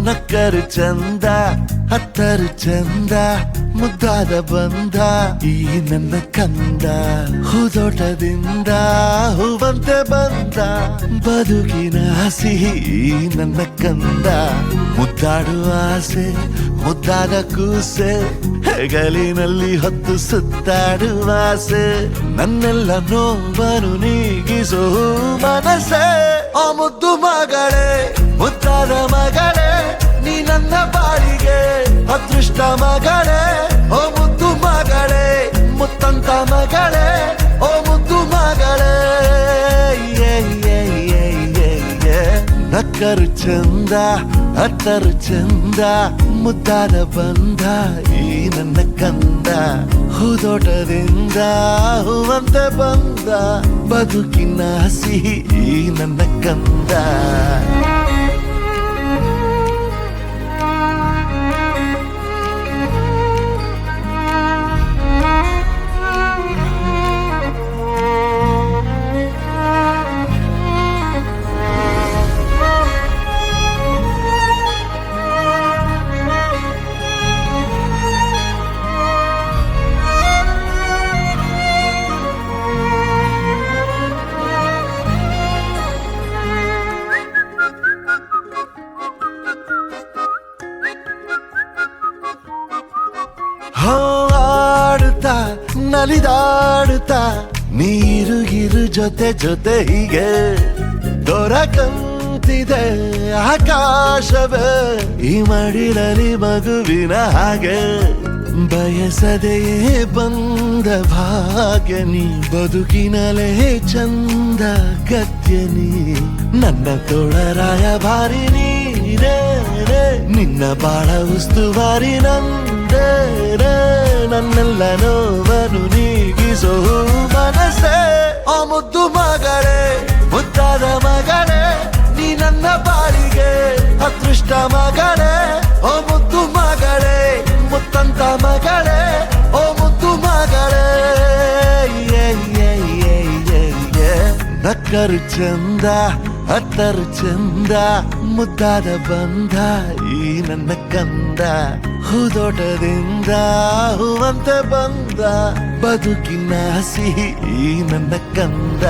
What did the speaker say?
ನಕ್ಕರು ಚಂದ ಹತ್ತರು ಚಂದ ಮುದ್ದಾದ ಬಂದ ಈ ನನ್ನ ಕಂದ ಹೂದೋಟದಿಂದ ಹೂವಂತೆ ಬಂದ ಬದುಕಿನ ಸಿಹಿ ನನ್ನ ಕಂದ ಮುದ್ದಾಡುವ ಆಸೆ ಮುದ್ದಾದ ಕೂಸೆ ಹೆಗಲಿನಲ್ಲಿ ಹೊತ್ತು ಸುತ್ತಾಡುವ ಆಸೆ ನನ್ನೆಲ್ಲ ನೋವನ್ನು ನೀಗಿಸೋ ಮನಸ್ಸೆ ಆ ಮುದ್ದು ಮಗಳೇ ಮುದ್ದಾದ ಮಗಳೇ ನೀ ನನ್ನ ಬಾಳಿಗೆ ಅದೃಷ್ಟ ಮಗಳೇ ಓ ಮುದ್ದು ಮಗಳೇ ಮುತ್ತಂತ ಮಗಳೇ ಓ ಮುದ್ದು ಮಗಳೇ ನಕ್ಕರು ಚಂದ ಹತ್ತರು ಚಂದ ಮುದ್ದಾದ ಬಂದ ಈ ನನ್ನ ಕಂದ ಹೂದೋಟದಿಂದ ಹೂವಂತೆ ಬಂದ ಬದುಕಿನ ಸಿಹಿ ಈ ನನ್ನ ಕಂದ ಆಡುತ್ತಾ ನಲಿದಾಡುತ್ತಾ ನೀರು ಗಿರು ಜೊತೆ ಜೊತೆ ಹೀಗೆ ದೊರಕಂತಿದೆ ಆಕಾಶವೇ ಈ ಮಡಿಲಲ್ಲಿ ಮಗುವಿನ ಹಾಗೆ ಬಯಸದೆಯೇ ಬಂದ ಭಾಗ್ಯ ನೀ ಬದುಕಿನಲೇ ಚಂದ ಗದ್ಯ ನೀ ನನ್ನ ತೋಳರಾಯ ಭಾರಿ ನೀರೇ ನಿನ್ನ ಬಾಳ ಉಸ್ತುವಾರಿ ನಂದೇ ನನ್ನೆಲ್ಲ ನೋವನ್ನು ನೀಗಿಸೋ ಮನಸ್ಸೇ ಆ ಮುದ್ದು ಮಗಳೇ ಮುದ್ದಾದ ಮಗಳೇ ನೀ ನನ್ನ ಬಾಳಿಗೆ ಅದೃಷ್ಟ ಮಗಳೇ ಓ ಮುದ್ದು ಮಗಳೇ ಮುತ್ತಂತ ಮಗಳೇ ಓ ಮುದ್ದು ಮಗಳೇ ನಕ್ಕರು ಚಂದ ಹತ್ತರು ಚಂದ ಮುದ್ದಾದ ಬಂದ ಈ ನನ್ನ ಕಂದ ಹೂದೋಟದಿಂದ ಹೂವಂತೆ ಬಂದ ಬದುಕಿನ ಸಿಹಿ ಈ ನನ್ನ ಕಂದ